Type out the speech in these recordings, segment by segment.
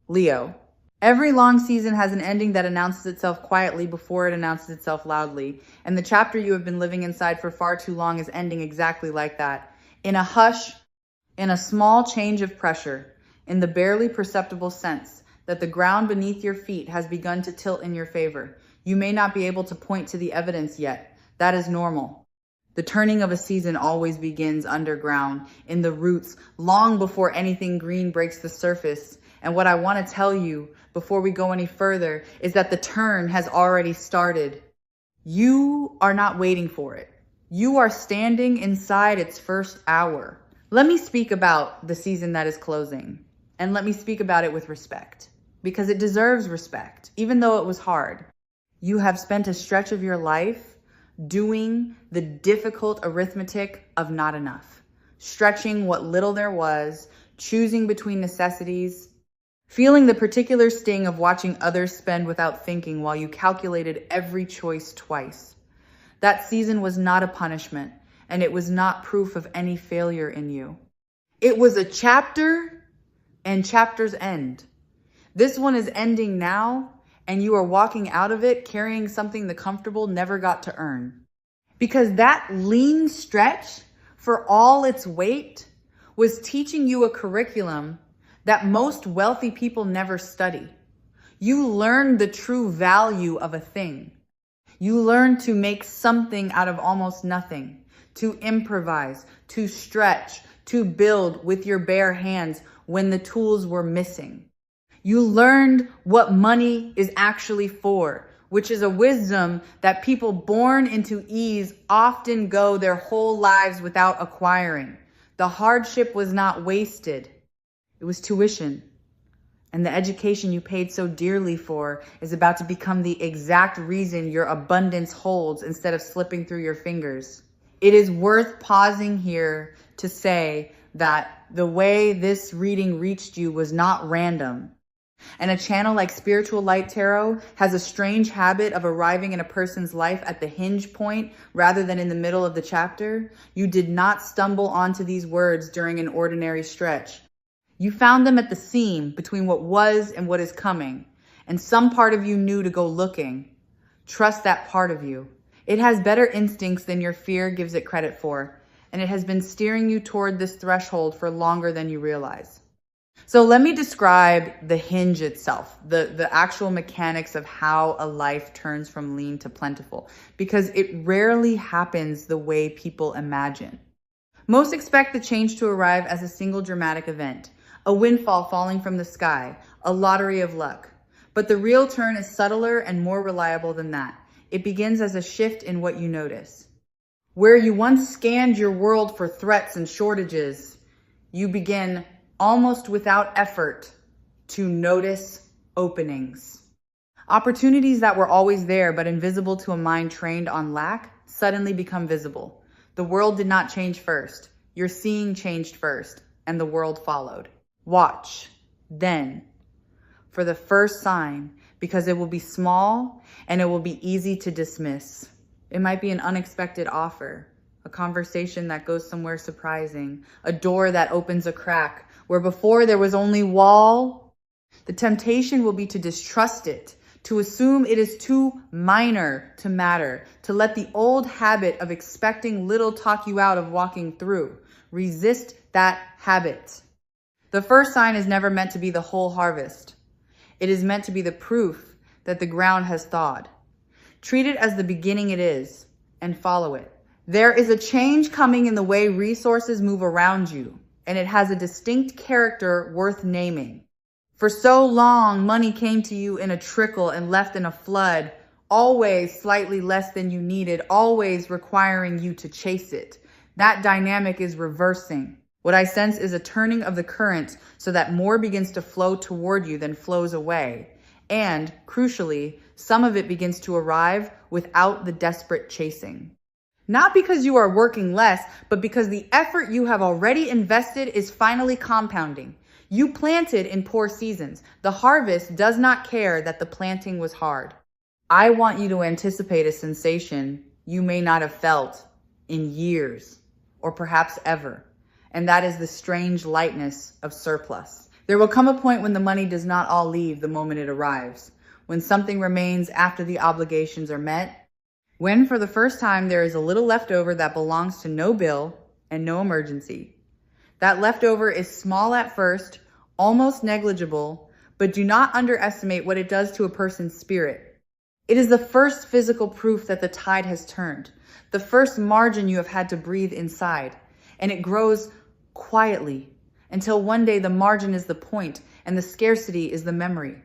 Leo. Every long season has an ending that announces itself quietly before it announces itself loudly. And the chapter you have been living inside for far too long is ending exactly like that. In a hush, in a small change of pressure, in the barely perceptible sense that the ground beneath your feet has begun to tilt in your favor. You may not be able to point to the evidence yet. That is normal. The turning of a season always begins underground, in the roots, long before anything green breaks the surface. And what I want to tell you before we go any further is that the turn has already started. You are not waiting for it. You are standing inside its first hour. Let me speak about the season that is closing, and let me speak about it with respect, because it deserves respect, even though it was hard. You have spent a stretch of your life doing the difficult arithmetic of not enough, stretching what little there was, choosing between necessities, feeling the particular sting of watching others spend without thinking while you calculated every choice twice. That season was not a punishment, and it was not proof of any failure in you. It was a chapter, and chapters end. This one is ending now, and you are walking out of it carrying something the comfortable never got to earn. Because that lean stretch, for all its weight, was teaching you a curriculum that most wealthy people never study. You learned the true value of a thing. You learned to make something out of almost nothing, to improvise, to stretch, to build with your bare hands when the tools were missing. You learned what money is actually for, which is a wisdom that people born into ease often go their whole lives without acquiring. The hardship was not wasted. It was tuition. And the education you paid so dearly for is about to become the exact reason your abundance holds instead of slipping through your fingers. It is worth pausing here to say that the way this reading reached you was not random. And a channel like Spiritual Light Tarot has a strange habit of arriving in a person's life at the hinge point rather than in the middle of the chapter. You did not stumble onto these words during an ordinary stretch. You found them at the seam between what was and what is coming. And some part of you knew to go looking. Trust that part of you. It has better instincts than your fear gives it credit for. And it has been steering you toward this threshold for longer than you realize. So let me describe the hinge itself, the actual mechanics of how a life turns from lean to plentiful, because it rarely happens the way people imagine. Most expect the change to arrive as a single dramatic event, a windfall falling from the sky, a lottery of luck. But the real turn is subtler and more reliable than that. It begins as a shift in what you notice. Where you once scanned your world for threats and shortages, you begin almost without effort to notice openings. Opportunities that were always there but invisible to a mind trained on lack suddenly become visible. The world did not change first. Your seeing changed first, and the world followed. Watch, then, for the first sign, because it will be small and it will be easy to dismiss. It might be an unexpected offer, a conversation that goes somewhere surprising, a door that opens a crack where before there was only wall. The temptation will be to distrust it, to assume it is too minor to matter, to let the old habit of expecting little talk you out of walking through. Resist that habit. The first sign is never meant to be the whole harvest. It is meant to be the proof that the ground has thawed. Treat it as the beginning it is and follow it. There is a change coming in the way resources move around you, and it has a distinct character worth naming. For so long, money came to you in a trickle and left in a flood, always slightly less than you needed, always requiring you to chase it. That dynamic is reversing. What I sense is a turning of the current so that more begins to flow toward you than flows away. And, crucially, some of it begins to arrive without the desperate chasing. Not because you are working less, but because the effort you have already invested is finally compounding. You planted in poor seasons. The harvest does not care that the planting was hard. I want you to anticipate a sensation you may not have felt in years, or perhaps ever. And that is the strange lightness of surplus. There will come a point when the money does not all leave the moment it arrives, when something remains after the obligations are met, when for the first time there is a little left over that belongs to no bill and no emergency. That leftover is small at first, almost negligible, but do not underestimate what it does to a person's spirit. It is the first physical proof that the tide has turned, the first margin you have had to breathe inside, and it grows quietly until one day the margin is the point and the scarcity is the memory.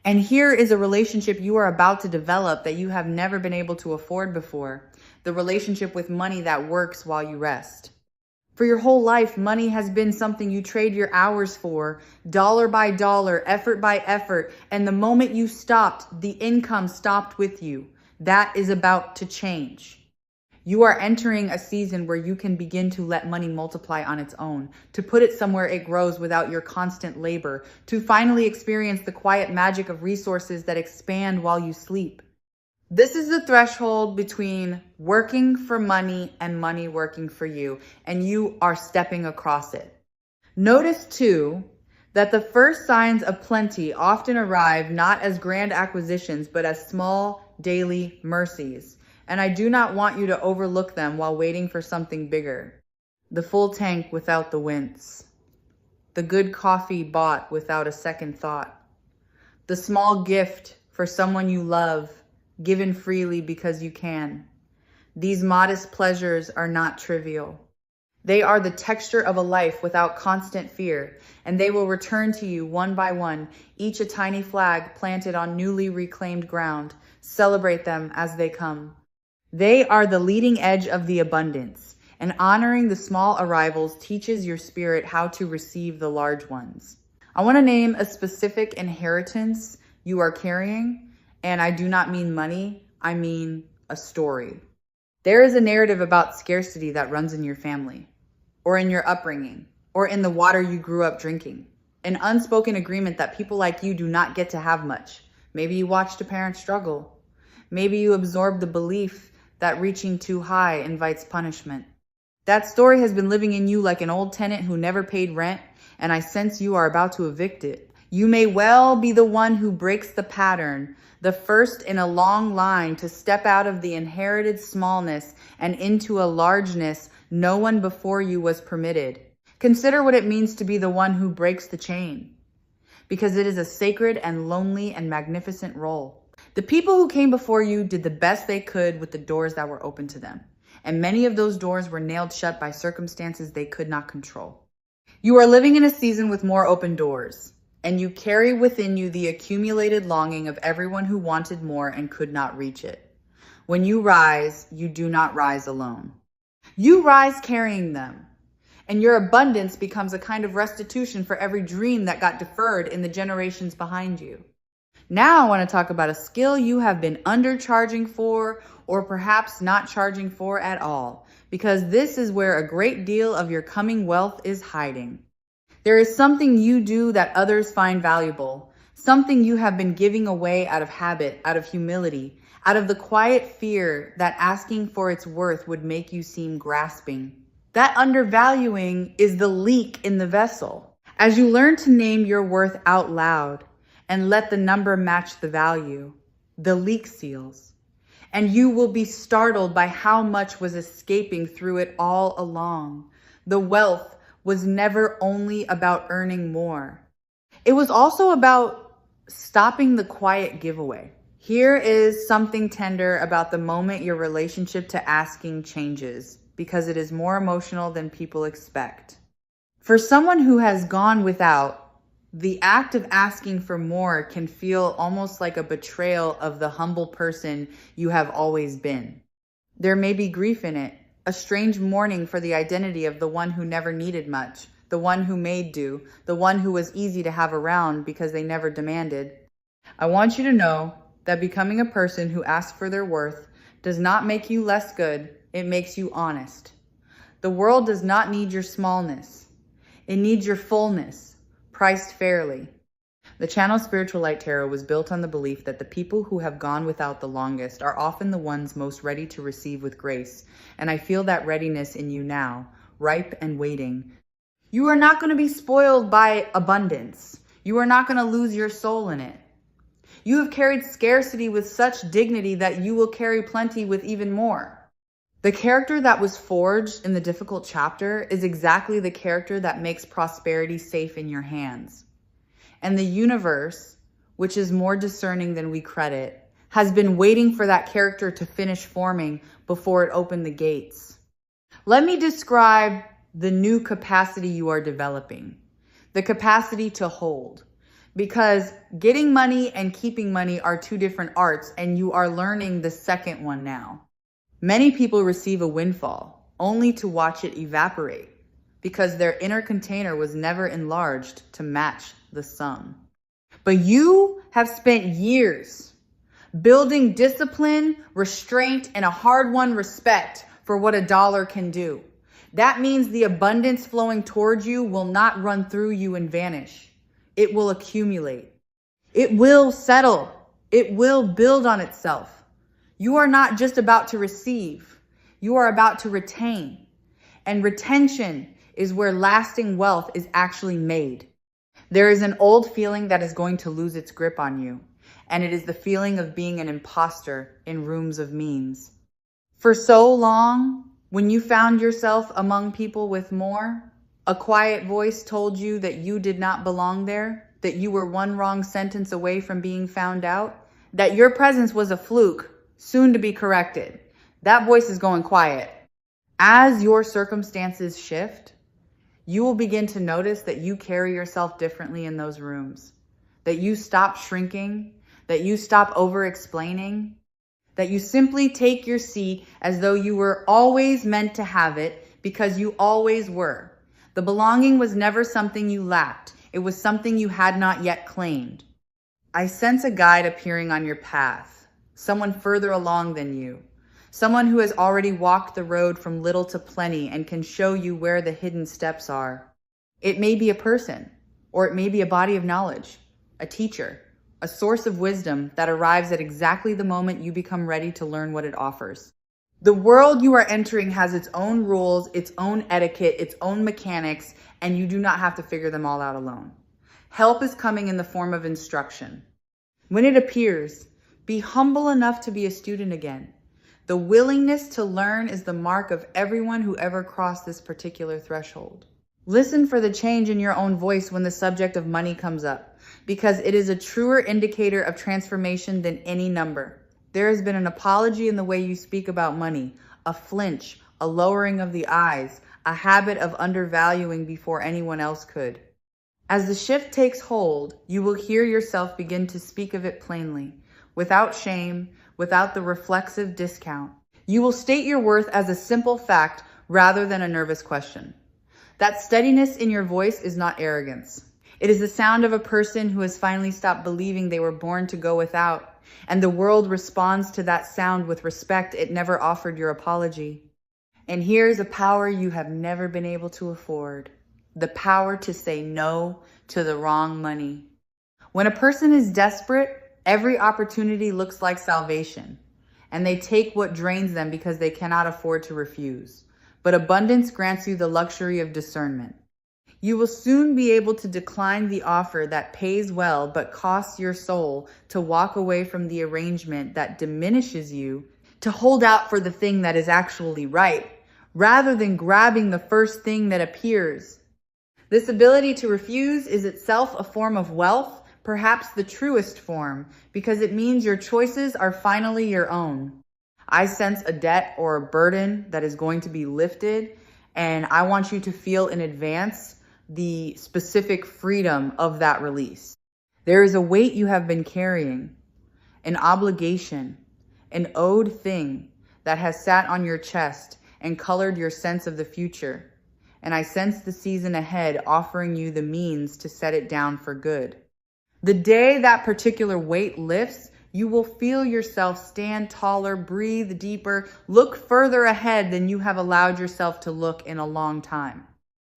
And here is a relationship you are about to develop that you have never been able to afford before, the relationship with money that works while you rest. For your whole life, money has been something you trade your hours for, dollar by dollar, effort by effort, and the moment you stopped, the income stopped with you. That is about to change. You are entering a season where you can begin to let money multiply on its own, to put it somewhere it grows without your constant labor, to finally experience the quiet magic of resources that expand while you sleep. This is the threshold between working for money and money working for you, and you are stepping across it. Notice too that the first signs of plenty often arrive not as grand acquisitions, but as small daily mercies. And I do not want you to overlook them while waiting for something bigger. The full tank without the wince. The good coffee bought without a second thought. The small gift for someone you love, given freely because you can. These modest pleasures are not trivial. They are the texture of a life without constant fear, and they will return to you one by one, each a tiny flag planted on newly reclaimed ground. Celebrate them as they come. They are the leading edge of the abundance, and honoring the small arrivals teaches your spirit how to receive the large ones. I want to name a specific inheritance you are carrying, and I do not mean money, I mean a story. There is a narrative about scarcity that runs in your family, or in your upbringing, or in the water you grew up drinking. An unspoken agreement that people like you do not get to have much. Maybe you watched a parent struggle. Maybe you absorbed the belief that reaching too high invites punishment. That story has been living in you like an old tenant who never paid rent, and I sense you are about to evict it. You may well be the one who breaks the pattern, the first in a long line to step out of the inherited smallness and into a largeness no one before you was permitted. Consider what it means to be the one who breaks the chain, because it is a sacred and lonely and magnificent role. The people who came before you did the best they could with the doors that were open to them, and many of those doors were nailed shut by circumstances they could not control. You are living in a season with more open doors, and you carry within you the accumulated longing of everyone who wanted more and could not reach it. When you rise, you do not rise alone. You rise carrying them, and your abundance becomes a kind of restitution for every dream that got deferred in the generations behind you. Now I want to talk about a skill you have been undercharging for, or perhaps not charging for at all, because this is where a great deal of your coming wealth is hiding. There is something you do that others find valuable, something you have been giving away out of habit, out of humility, out of the quiet fear that asking for its worth would make you seem grasping. That undervaluing is the leak in the vessel. As you learn to name your worth out loud, and let the number match the value, the leak seals. And you will be startled by how much was escaping through it all along. The wealth was never only about earning more. It was also about stopping the quiet giveaway. Here is something tender about the moment your relationship to asking changes, because it is more emotional than people expect. For someone who has gone without, the act of asking for more can feel almost like a betrayal of the humble person you have always been. There may be grief in it, a strange mourning for the identity of the one who never needed much, the one who made do, the one who was easy to have around because they never demanded. I want you to know that becoming a person who asks for their worth does not make you less good, it makes you honest. The world does not need your smallness. It needs your fullness. Priced fairly. The channel Spiritual Light Tarot was built on the belief that the people who have gone without the longest are often the ones most ready to receive with grace, and I feel that readiness in you now, ripe and waiting. You are not going to be spoiled by abundance. You are not going to lose your soul in it. You have carried scarcity with such dignity that you will carry plenty with even more. The character that was forged in the difficult chapter is exactly the character that makes prosperity safe in your hands. And the universe, which is more discerning than we credit, has been waiting for that character to finish forming before it opened the gates. Let me describe the new capacity you are developing, the capacity to hold. Because getting money and keeping money are two different arts, and you are learning the second one now. Many people receive a windfall only to watch it evaporate because their inner container was never enlarged to match the sum. But you have spent years building discipline, restraint, and a hard-won respect for what a dollar can do. That means the abundance flowing towards you will not run through you and vanish. It will accumulate. It will settle. It will build on itself. You are not just about to receive. You are about to retain. And retention is where lasting wealth is actually made. There is an old feeling that is going to lose its grip on you. And it is the feeling of being an imposter in rooms of means. For so long, when you found yourself among people with more, a quiet voice told you that you did not belong there, that you were one wrong sentence away from being found out, that your presence was a fluke, soon to be corrected. That voice is going quiet. As your circumstances shift, you will begin to notice that you carry yourself differently in those rooms, that you stop shrinking, that you stop over-explaining, that you simply take your seat as though you were always meant to have it because you always were. The belonging was never something you lacked. It was something you had not yet claimed. I sense a guide appearing on your path, someone further along than you, someone who has already walked the road from little to plenty and can show you where the hidden steps are. It may be a person, or it may be a body of knowledge, a teacher, a source of wisdom that arrives at exactly the moment you become ready to learn what it offers. The world you are entering has its own rules, its own etiquette, its own mechanics, and you do not have to figure them all out alone. Help is coming in the form of instruction. When it appears, be humble enough to be a student again. The willingness to learn is the mark of everyone who ever crossed this particular threshold. Listen for the change in your own voice when the subject of money comes up, because it is a truer indicator of transformation than any number. There has been an apology in the way you speak about money, a flinch, a lowering of the eyes, a habit of undervaluing before anyone else could. As the shift takes hold, you will hear yourself begin to speak of it plainly, without shame, without the reflexive discount. You will state your worth as a simple fact rather than a nervous question. That steadiness in your voice is not arrogance. It is the sound of a person who has finally stopped believing they were born to go without, and the world responds to that sound with respect it never offered your apology. And here's a power you have never been able to afford: the power to say no to the wrong money. When a person is desperate, every opportunity looks like salvation, and they take what drains them because they cannot afford to refuse. But abundance grants you the luxury of discernment. You will soon be able to decline the offer that pays well but costs your soul, to walk away from the arrangement that diminishes you, to hold out for the thing that is actually right, rather than grabbing the first thing that appears. This ability to refuse is itself a form of wealth, perhaps the truest form, because it means your choices are finally your own. I sense a debt or a burden that is going to be lifted, and I want you to feel in advance the specific freedom of that release. There is a weight you have been carrying, an obligation, an owed thing that has sat on your chest and colored your sense of the future. And I sense the season ahead offering you the means to set it down for good. The day that particular weight lifts, you will feel yourself stand taller, breathe deeper, look further ahead than you have allowed yourself to look in a long time.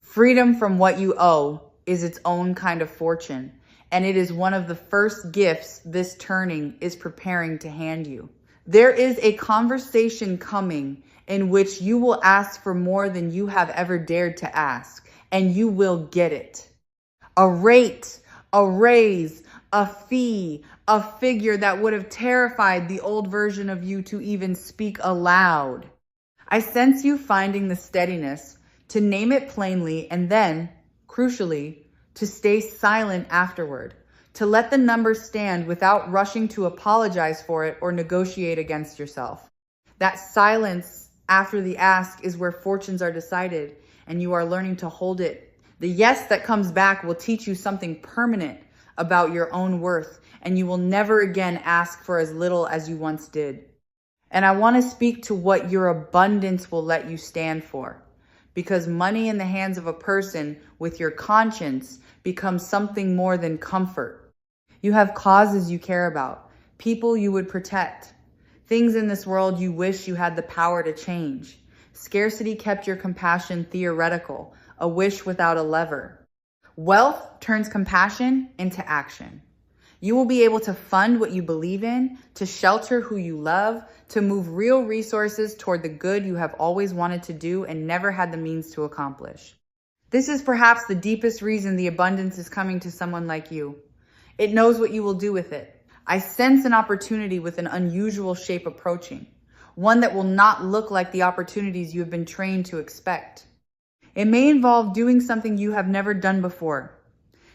Freedom from what you owe is its own kind of fortune, and it is one of the first gifts this turning is preparing to hand you. There is a conversation coming in which you will ask for more than you have ever dared to ask, and you will get it. A rate, a raise, a fee, a figure that would have terrified the old version of you to even speak aloud. I sense you finding the steadiness to name it plainly and then, crucially, to stay silent afterward, to let the number stand without rushing to apologize for it or negotiate against yourself. That silence after the ask is where fortunes are decided, and you are learning to hold it. The yes that comes back will teach you something permanent about your own worth, and you will never again ask for as little as you once did. And I want to speak to what your abundance will let you stand for, because money in the hands of a person with your conscience becomes something more than comfort. You have causes you care about, people you would protect, things in this world you wish you had the power to change. Scarcity kept your compassion theoretical, a wish without a lever. Wealth turns compassion into action. You will be able to fund what you believe in, to shelter who you love, to move real resources toward the good you have always wanted to do and never had the means to accomplish. This is perhaps the deepest reason the abundance is coming to someone like you. It knows what you will do with it. I sense an opportunity with an unusual shape approaching, one that will not look like the opportunities you have been trained to expect. It may involve doing something you have never done before,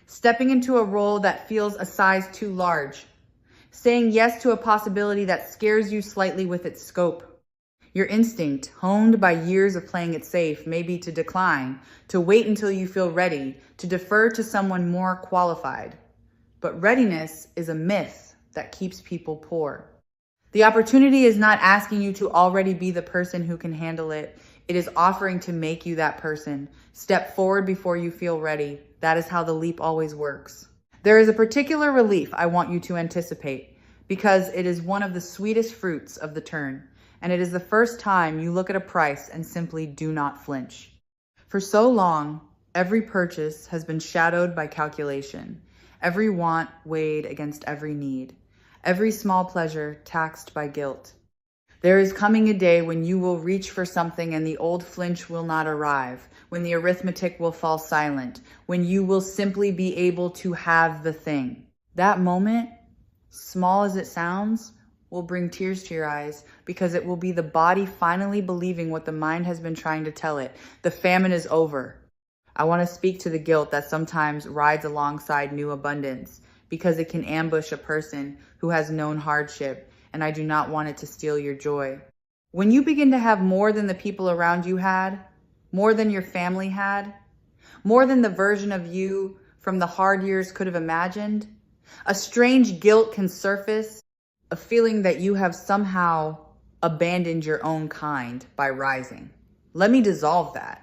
stepping into a role that feels a size too large, saying yes to a possibility that scares you slightly with its scope. Your instinct, honed by years of playing it safe, may be to decline, to wait until you feel ready, to defer to someone more qualified. But readiness is a myth that keeps people poor. The opportunity is not asking you to already be the person who can handle it. It is offering to make you that person. Step forward before you feel ready. That is how the leap always works. There is a particular relief I want you to anticipate because it is one of the sweetest fruits of the turn, and it is the first time you look at a price and simply do not flinch. For so long, every purchase has been shadowed by calculation, every want weighed against every need, every small pleasure taxed by guilt. There is coming a day when you will reach for something and the old flinch will not arrive, when the arithmetic will fall silent, when you will simply be able to have the thing. That moment, small as it sounds, will bring tears to your eyes because it will be the body finally believing what the mind has been trying to tell it. The famine is over. I want to speak to the guilt that sometimes rides alongside new abundance because it can ambush a person who has known hardship, and I do not want it to steal your joy. When you begin to have more than the people around you had, more than your family had, more than the version of you from the hard years could have imagined, a strange guilt can surface, a feeling that you have somehow abandoned your own kind by rising. Let me dissolve that.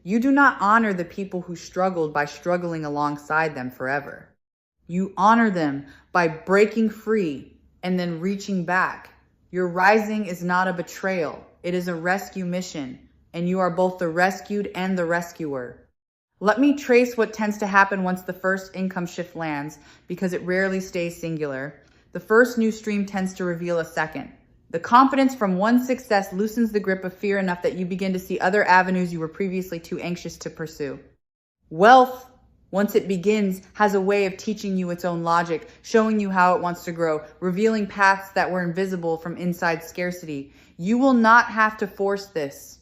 You do not honor the people who struggled by struggling alongside them forever. You honor them by breaking free and then reaching back. Your rising is not a betrayal. It is a rescue mission, and you are both the rescued and the rescuer. Let me trace what tends to happen once the first income shift lands, because it rarely stays singular. The first new stream tends to reveal a second. The confidence from one success loosens the grip of fear enough that you begin to see other avenues you were previously too anxious to pursue. Wealth, once it begins, has a way of teaching you its own logic, showing you how it wants to grow, revealing paths that were invisible from inside scarcity. You will not have to force this.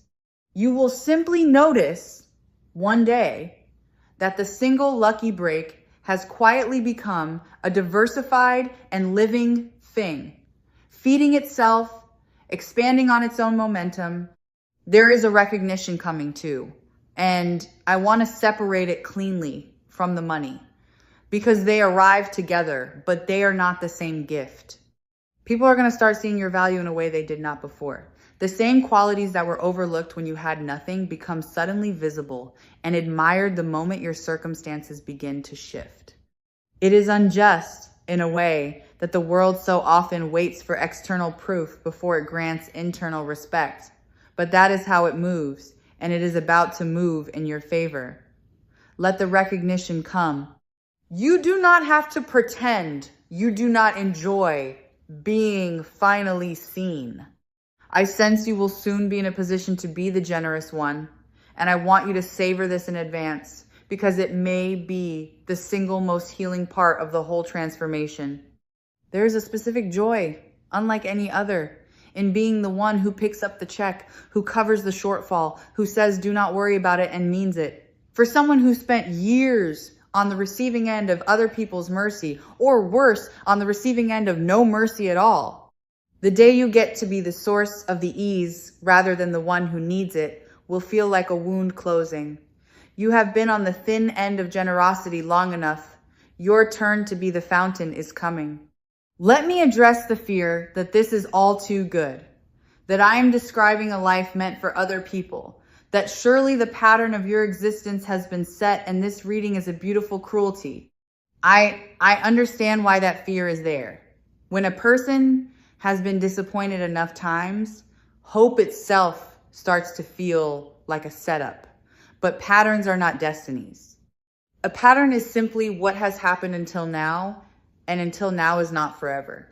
You will simply notice one day that the single lucky break has quietly become a diversified and living thing, feeding itself, expanding on its own momentum. There is a recognition coming too, and I want to separate it cleanly from the money because they arrive together, but they are not the same gift. People are going to start seeing your value in a way they did not before. The same qualities that were overlooked when you had nothing become suddenly visible and admired the moment your circumstances begin to shift. It is unjust, in a way, that the world so often waits for external proof before it grants internal respect. But that is how it moves, and it is about to move in your favor. Let the recognition come. You do not have to pretend you do not enjoy being finally seen. I sense you will soon be in a position to be the generous one, And I want you to savor this in advance because it may be the single most healing part of the whole transformation. There is a specific joy, unlike any other, in being the one who picks up the check, who covers the shortfall, who says, do not worry about it and means it. For someone who spent years on the receiving end of other people's mercy, or worse, on the receiving end of no mercy at all. The day you get to be the source of the ease rather than the one who needs it will feel like a wound closing. You have been on the thin end of generosity long enough. Your turn to be the fountain is coming. Let me address the fear that this is all too good, that I am describing a life meant for other people, that surely the pattern of your existence has been set and this reading is a beautiful cruelty. I understand why that fear is there. When a person has been disappointed enough times, hope itself starts to feel like a setup. But patterns are not destinies. A pattern is simply what has happened until now, and until now is not forever.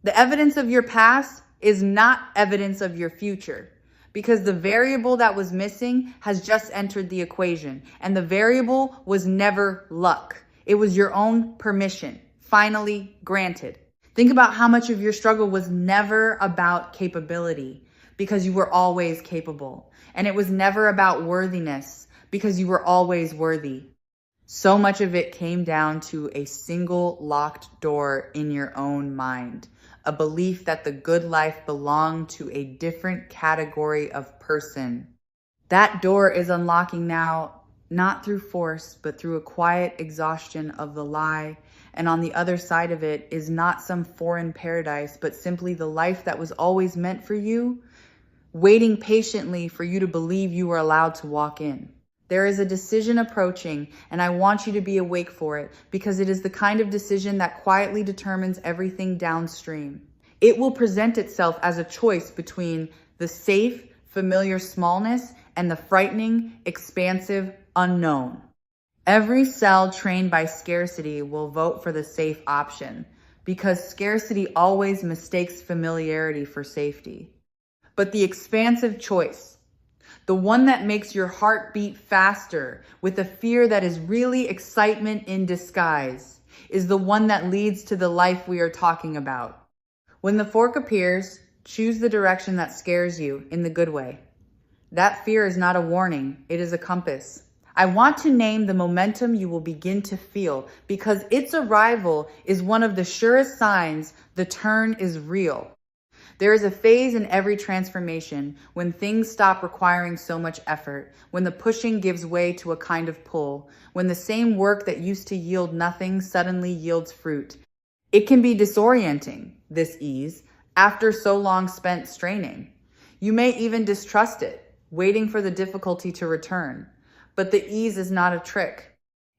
The evidence of your past is not evidence of your future, because the variable that was missing has just entered the equation, and the variable was never luck. It was your own permission, finally granted. Think about how much of your struggle was never about capability, because you were always capable. And it was never about worthiness, because you were always worthy. So much of it came down to a single locked door in your own mind, a belief that the good life belonged to a different category of person. That door is unlocking now, not through force, but through a quiet exhaustion of the lie. And on the other side of it is not some foreign paradise, but simply the life that was always meant for you, waiting patiently for you to believe you were allowed to walk in. There is a decision approaching, and I want you to be awake for it, because it is the kind of decision that quietly determines everything downstream. It will present itself as a choice between the safe, familiar smallness and the frightening, expansive unknown. Every cell trained by scarcity will vote for the safe option, because scarcity always mistakes familiarity for safety. But the expansive choice, the one that makes your heart beat faster with a fear that is really excitement in disguise, is the one that leads to the life we are talking about. When the fork appears, choose the direction that scares you in the good way. That fear is not a warning, it is a compass. I want to name the momentum you will begin to feel, because its arrival is one of the surest signs the turn is real. There is a phase in every transformation when things stop requiring so much effort, when the pushing gives way to a kind of pull, when the same work that used to yield nothing suddenly yields fruit. It can be disorienting, this ease, after so long spent straining. You may even distrust it, waiting for the difficulty to return. But the ease is not a trick.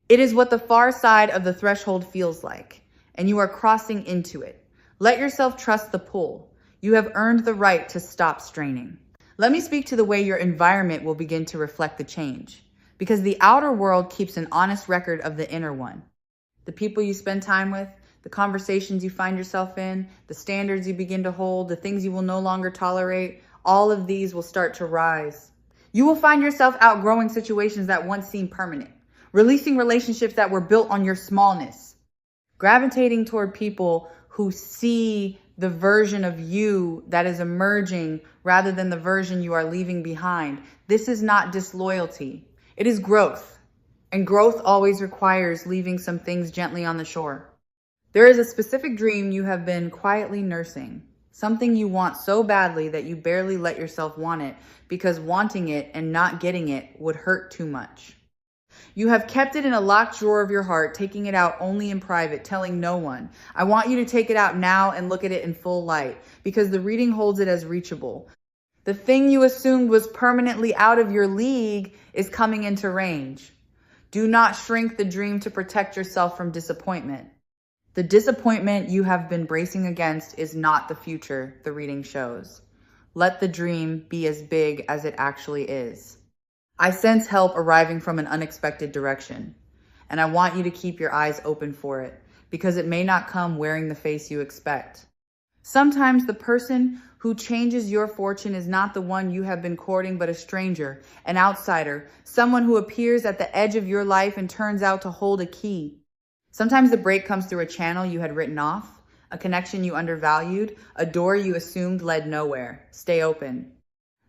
It is what the far side of the threshold feels like, and you are crossing into it. Let yourself trust the pull. You have earned the right to stop straining. Let me speak to the way your environment will begin to reflect the change, because the outer world keeps an honest record of the inner one. The people you spend time with, the conversations you find yourself in, the standards you begin to hold, the things you will no longer tolerate, all of these will start to rise. You will find yourself outgrowing situations that once seemed permanent, releasing relationships that were built on your smallness, gravitating toward people who see the version of you that is emerging rather than the version you are leaving behind. This is not disloyalty. It is growth. And growth always requires leaving some things gently on the shore. There is a specific dream you have been quietly nursing. Something you want so badly that you barely let yourself want it, because wanting it and not getting it would hurt too much. You have kept it in a locked drawer of your heart, taking it out only in private, telling no one. I want you to take it out now and look at it in full light, because the reading holds it as reachable. The thing you assumed was permanently out of your league is coming into range. Do not shrink the dream to protect yourself from disappointment. The disappointment you have been bracing against is not the future, the reading shows. Let the dream be as big as it actually is. I sense help arriving from an unexpected direction, and I want you to keep your eyes open for it, because it may not come wearing the face you expect. Sometimes the person who changes your fortune is not the one you have been courting, but a stranger, an outsider, someone who appears at the edge of your life and turns out to hold a key. Sometimes the break comes through a channel you had written off, a connection you undervalued, a door you assumed led nowhere. Stay open.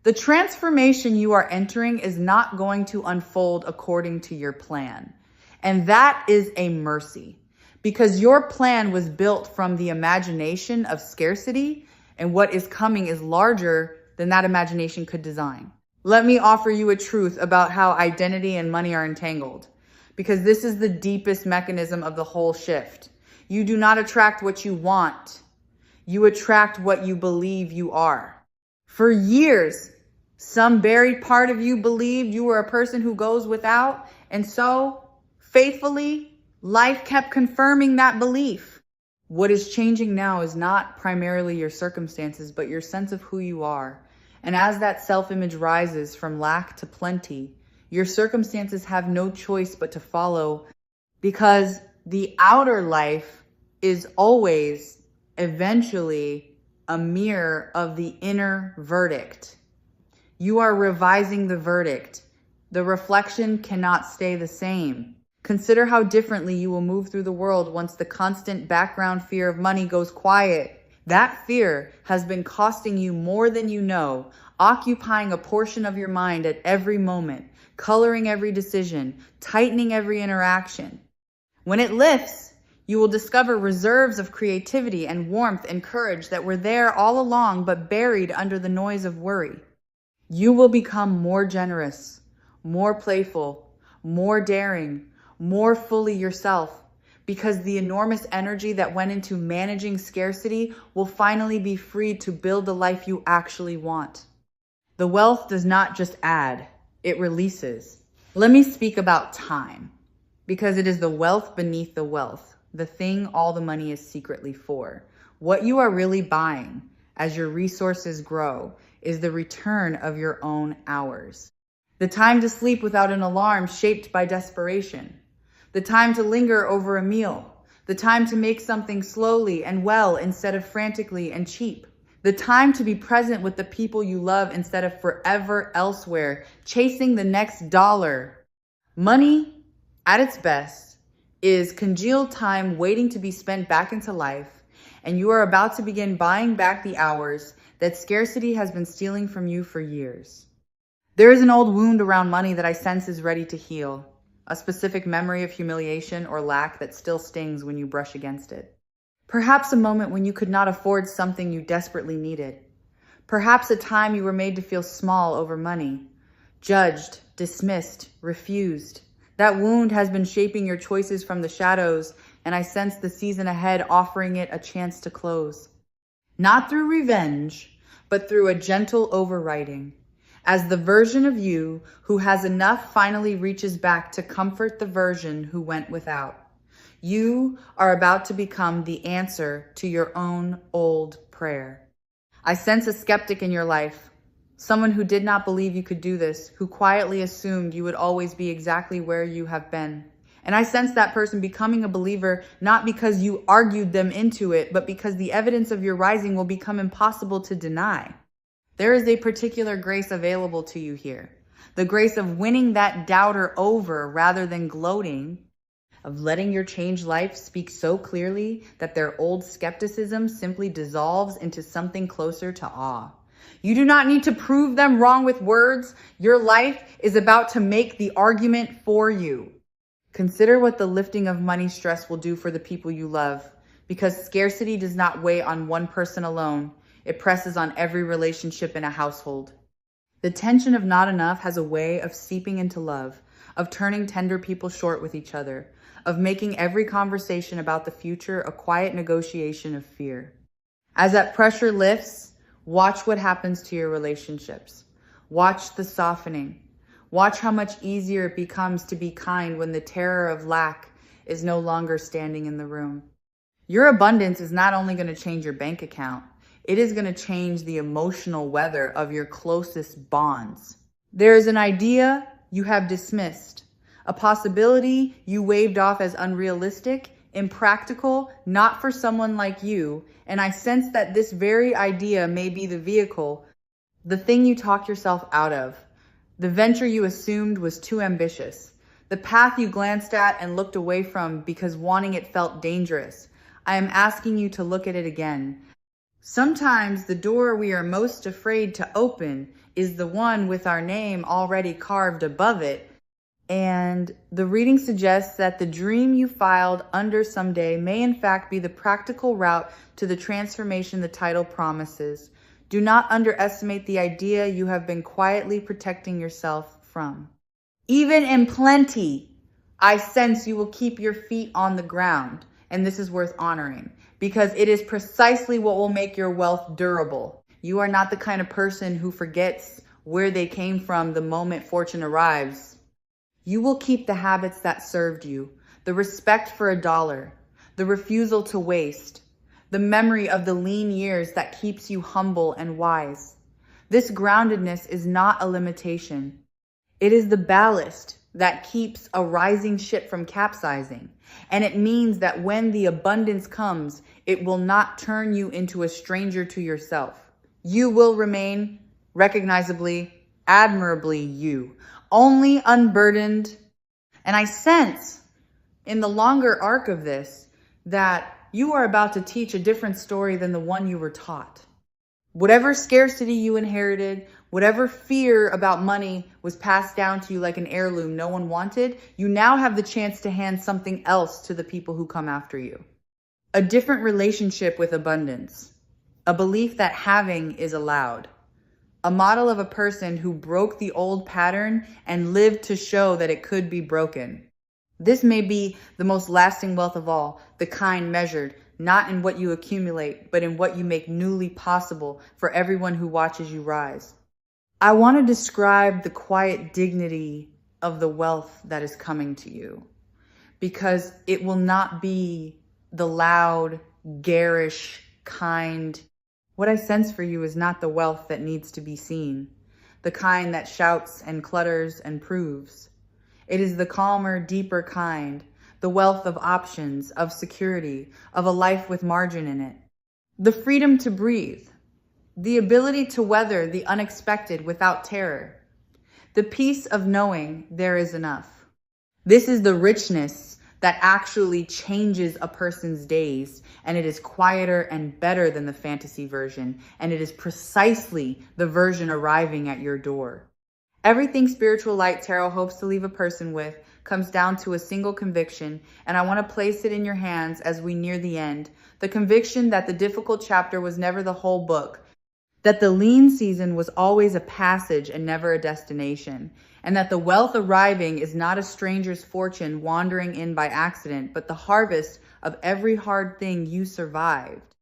The transformation you are entering is not going to unfold according to your plan. And that is a mercy, because your plan was built from the imagination of scarcity, and what is coming is larger than that imagination could design. Let me offer you a truth about how identity and money are entangled, because this is the deepest mechanism of the whole shift. You do not attract what you want. You attract what you believe you are. For years, some buried part of you believed you were a person who goes without, and so, faithfully, life kept confirming that belief. What is changing now is not primarily your circumstances, but your sense of who you are. And as that self-image rises from lack to plenty, your circumstances have no choice but to follow, because the outer life is always, eventually, a mirror of the inner verdict. You are revising the verdict. The reflection cannot stay the same. Consider how differently you will move through the world once the constant background fear of money goes quiet. That fear has been costing you more than you know, occupying a portion of your mind at every moment, coloring every decision, tightening every interaction. When it lifts, you will discover reserves of creativity and warmth and courage that were there all along but buried under the noise of worry. You will become more generous, more playful, more daring, more fully yourself, because the enormous energy that went into managing scarcity will finally be freed to build the life you actually want. The wealth does not just add, it releases. Let me speak about time, because it is the wealth beneath the wealth, the thing all the money is secretly for. What you are really buying as your resources grow is the return of your own hours. The time to sleep without an alarm shaped by desperation. The time to linger over a meal. The time to make something slowly and well instead of frantically and cheap. The time to be present with the people you love instead of forever elsewhere, chasing the next dollar. Money, at its best, is congealed time waiting to be spent back into life, and you are about to begin buying back the hours that scarcity has been stealing from you for years. There is an old wound around money that I sense is ready to heal. A specific memory of humiliation or lack that still stings when you brush against it. Perhaps a moment when you could not afford something you desperately needed. Perhaps a time you were made to feel small over money. Judged, dismissed, refused. That wound has been shaping your choices from the shadows, and I sense the season ahead offering it a chance to close. Not through revenge, but through a gentle overwriting. As the version of you who has enough finally reaches back to comfort the version who went without. You are about to become the answer to your own old prayer. I sense a skeptic in your life, someone who did not believe you could do this, who quietly assumed you would always be exactly where you have been. And I sense that person becoming a believer, not because you argued them into it, but because the evidence of your rising will become impossible to deny. There is a particular grace available to you here. The grace of winning that doubter over rather than gloating, of letting your changed life speak so clearly that their old skepticism simply dissolves into something closer to awe. You do not need to prove them wrong with words. Your life is about to make the argument for you. Consider what the lifting of money stress will do for the people you love, because scarcity does not weigh on one person alone. It presses on every relationship in a household. The tension of not enough has a way of seeping into love, of turning tender people short with each other, of making every conversation about the future a quiet negotiation of fear. As that pressure lifts, watch what happens to your relationships. Watch the softening. Watch how much easier it becomes to be kind when the terror of lack is no longer standing in the room. Your abundance is not only going to change your bank account, it is going to change the emotional weather of your closest bonds. There is an idea you have dismissed, a possibility you waved off as unrealistic, impractical, not for someone like you, and I sense that this very idea may be the vehicle, the thing you talked yourself out of. The venture you assumed was too ambitious. The path you glanced at and looked away from because wanting it felt dangerous. I am asking you to look at it again. Sometimes the door we are most afraid to open is the one with our name already carved above it. And the reading suggests that the dream you filed under someday may in fact be the practical route to the transformation the title promises. Do not underestimate the idea you have been quietly protecting yourself from. Even in plenty, I sense you will keep your feet on the ground, and this is worth honoring because it is precisely what will make your wealth durable. You are not the kind of person who forgets where they came from the moment fortune arrives. You will keep the habits that served you, the respect for a dollar, the refusal to waste, the memory of the lean years that keeps you humble and wise. This groundedness is not a limitation. It is the ballast that keeps a rising ship from capsizing. And it means that when the abundance comes, it will not turn you into a stranger to yourself. You will remain recognizably, admirably you, only unburdened. And I sense in the longer arc of this that you are about to teach a different story than the one you were taught. Whatever scarcity you inherited, whatever fear about money was passed down to you like an heirloom no one wanted, you now have the chance to hand something else to the people who come after you. A different relationship with abundance. A belief that having is allowed. A model of a person who broke the old pattern and lived to show that it could be broken. This may be the most lasting wealth of all, the kind measured, not in what you accumulate, but in what you make newly possible for everyone who watches you rise. I want to describe the quiet dignity of the wealth that is coming to you, because it will not be the loud, garish, kind. What I sense for you is not the wealth that needs to be seen, the kind that shouts and clutters and proves. It is the calmer, deeper kind, the wealth of options, of security, of a life with margin in it. The freedom to breathe, the ability to weather the unexpected without terror, the peace of knowing there is enough. This is the richness that actually changes a person's days, and it is quieter and better than the fantasy version, and it is precisely the version arriving at your door. Everything Spiritual Light Tarot hopes to leave a person with comes down to a single conviction, and I want to place it in your hands as we near the end. The conviction that the difficult chapter was never the whole book, that the lean season was always a passage and never a destination, and that the wealth arriving is not a stranger's fortune wandering in by accident, but the harvest of every hard thing you survived.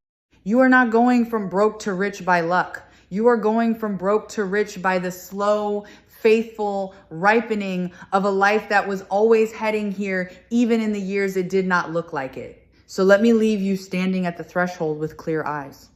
You are not going from broke to rich by luck. You are going from broke to rich by the slow, faithful ripening of a life that was always heading here, even in the years it did not look like it. So let me leave you standing at the threshold with clear eyes.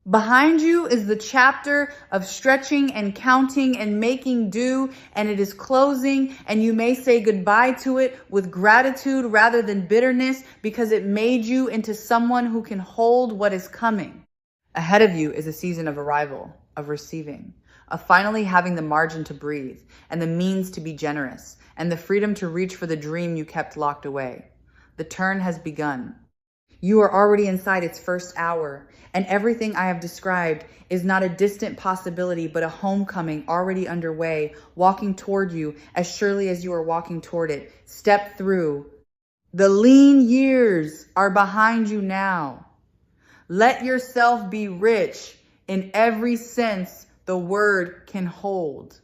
Behind you is the chapter of stretching and counting and making do, and it is closing, and you may say goodbye to it with gratitude rather than bitterness, because it made you into someone who can hold what is coming. Ahead of you is a season of arrival, of receiving, of finally having the margin to breathe, and the means to be generous, and the freedom to reach for the dream you kept locked away. The turn has begun. You are already inside its first hour, and everything I have described is not a distant possibility, but a homecoming already underway, walking toward you as surely as you are walking toward it. Step through. The lean years are behind you now. Let yourself be rich in every sense the word can hold.